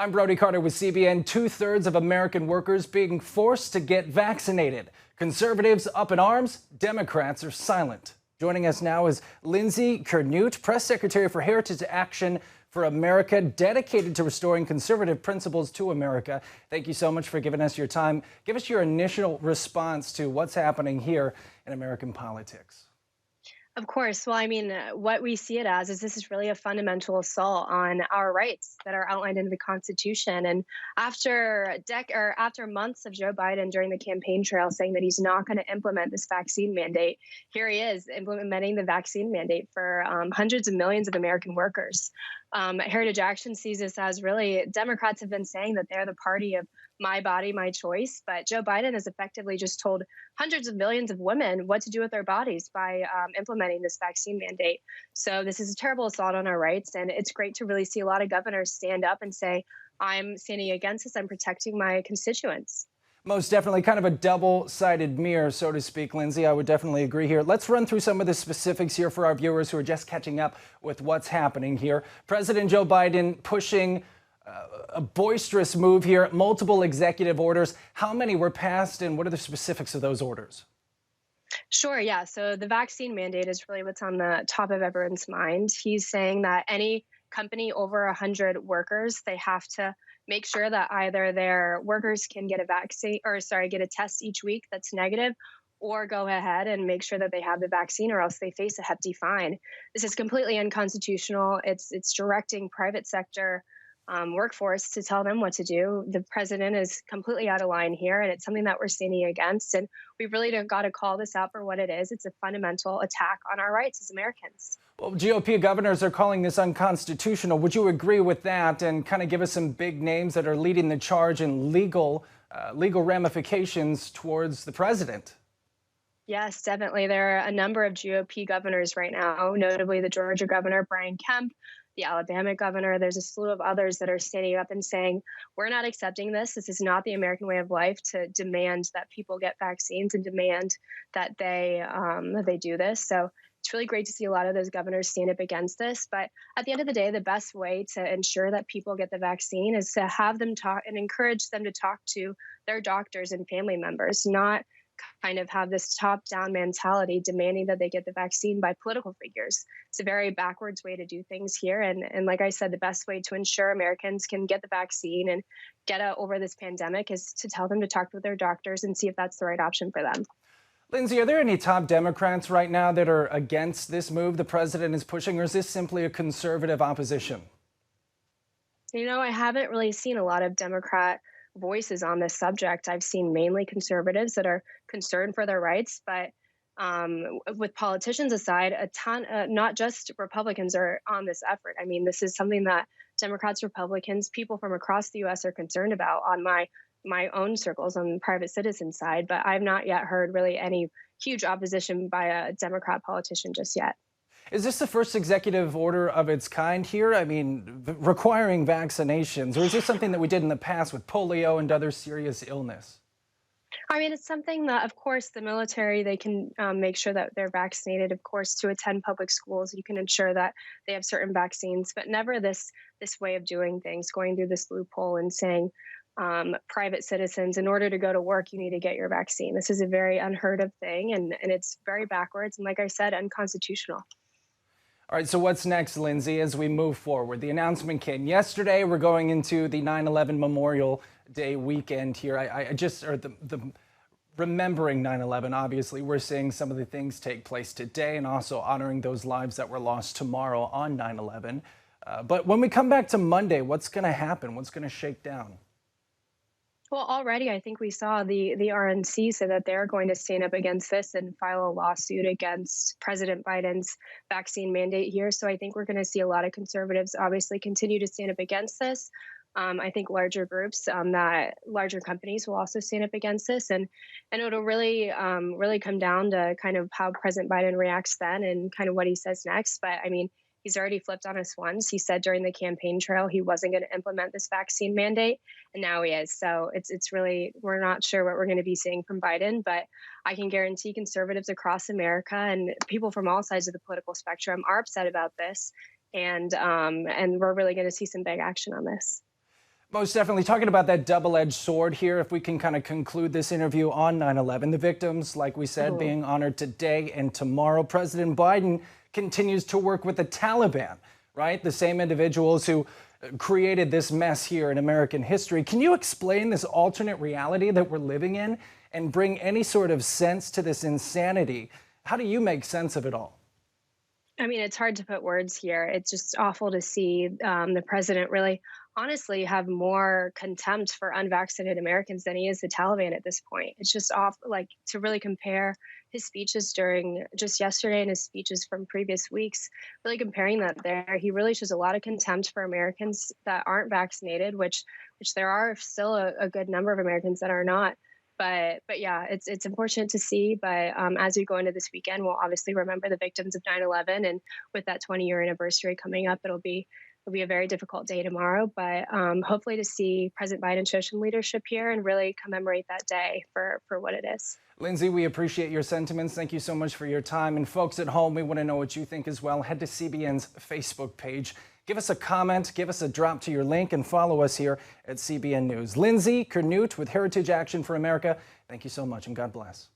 I'm Brody with CBN. Two-thirds of American workers being forced to get vaccinated. Conservatives up in arms, Democrats are silent. Joining us now is Lindsey Curnutte, Press Secretary for Heritage Action for America, dedicated to restoring conservative principles to America. Thank you so much for giving us your time. Give us your initial response to what's happening here in American politics. Of course. Well, what we see it as is this is really a fundamental assault on our rights that are outlined in the Constitution. And after months of Joe Biden during the campaign trail saying that he's not going to implement this vaccine mandate, here he is implementing the vaccine mandate for hundreds of millions of American workers. Heritage Action sees this as really Democrats have been saying that they're the party of my body, my choice. But Joe Biden has effectively just told hundreds of millions of women what to do with their bodies by implementing this vaccine mandate. So this is a terrible assault on our rights. And it's great to really see a lot of governors stand up and say, I'm standing against this. I'm protecting my constituents. Most definitely kind of a double-sided mirror, so to speak, Lindsey. I would definitely agree here. Let's run through some of the specifics here for our viewers who are just catching up with what's happening here. President Joe Biden pushing a boisterous move here, multiple executive orders. How many were passed and what are the specifics of those orders? Sure, yeah. So the vaccine mandate is really what's on the top of everyone's mind. He's saying that any company over 100 workers, they have to make sure that either their workers can get get a test each week that's negative, or go ahead and make sure that they have the vaccine or else they face a hefty fine. This is completely unconstitutional. It's directing private sector workforce to tell them what to do. The president is completely out of line here, and it's something that we're standing against. And we really got to call this out for what it is. It's a fundamental attack on our rights as Americans. Well, GOP governors are calling this unconstitutional. Would you agree with that and kind of give us some big names that are leading the charge in legal ramifications towards the president? Yes, definitely. There are a number of GOP governors right now, notably the Georgia governor, Brian Kemp, the Alabama governor. There's a slew of others that are standing up and saying, we're not accepting this. This is not the American way of life to demand that people get vaccines and demand that they do this. So it's really great to see a lot of those governors stand up against this. But at the end of the day, the best way to ensure that people get the vaccine is to have them talk and encourage them to talk to their doctors and family members, not kind of have this top-down mentality demanding that they get the vaccine by political figures. It's a very backwards way to do things here. And like I said, the best way to ensure Americans can get the vaccine and get over this pandemic is to tell them to talk with their doctors and see if that's the right option for them. Lindsey, are there any top Democrats right now that are against this move the president is pushing, or is this simply a conservative opposition? I haven't really seen a lot of Democrat voices on this subject. I've seen mainly conservatives that are concerned for their rights, but with politicians aside, not just Republicans are on this effort. This is something that Democrats, Republicans, people from across the U.S. are concerned about on my own circles on the private citizen side, but I've not yet heard really any huge opposition by a Democrat politician just yet. Is this the first executive order of its kind here? Requiring vaccinations, or is this something that we did in the past with polio and other serious illness? It's something that, of course, the military, they can make sure that they're vaccinated, of course, to attend public schools. You can ensure that they have certain vaccines, but never this way of doing things, going through this loophole and saying private citizens, in order to go to work, you need to get your vaccine. This is a very unheard of thing, and it's very backwards and, like I said, unconstitutional. All right, so what's next, Lindsey, as we move forward? The announcement came yesterday. We're going into the 9/11 Memorial Day weekend here. Remembering 9/11, obviously, we're seeing some of the things take place today and also honoring those lives that were lost tomorrow on 9/11. But when we come back to Monday, what's going to happen? What's going to shake down? Well, already I think we saw the RNC say that they're going to stand up against this and file a lawsuit against President Biden's vaccine mandate here. So I think we're going to see a lot of conservatives obviously continue to stand up against this. I think larger groups, larger companies will also stand up against this, and it'll really come down to kind of how President Biden reacts then and kind of what he says next. But he's already flipped on us once. He said during the campaign trail he wasn't going to implement this vaccine mandate, and now he is. So it's really, we're not sure what we're going to be seeing from Biden, but I can guarantee conservatives across America and people from all sides of the political spectrum are upset about this, and we're really going to see some big action on this. Most definitely. Talking about that double-edged sword here, if we can kind of conclude this interview on 9/11, the victims, like we said, being honored today and tomorrow. President Biden continues to work with the Taliban, right? The same individuals who created this mess here in American history. Can you explain this alternate reality that we're living in and bring any sort of sense to this insanity? How do you make sense of it all? I mean, it's hard to put words here. It's just awful to see the president really, honestly, have more contempt for unvaccinated Americans than he is the Taliban at this point. It's just off, like to really compare his speeches during just yesterday and his speeches from previous weeks, really comparing that there. He really shows a lot of contempt for Americans that aren't vaccinated, which there are still a good number of Americans that are not. But yeah, it's unfortunate to see. But as we go into this weekend, we'll obviously remember the victims of 9/11, and with that 20-year anniversary coming up, it'll be a very difficult day tomorrow. But hopefully, to see President Biden show some leadership here and really commemorate that day for what it is. Lindsey, we appreciate your sentiments. Thank you so much for your time. And folks at home, we want to know what you think as well. Head to CBN's Facebook page. Give us a comment, give us a drop to your link, and follow us here at CBN News. Lindsey Curnutte with Heritage Action for America, thank you so much, and God bless.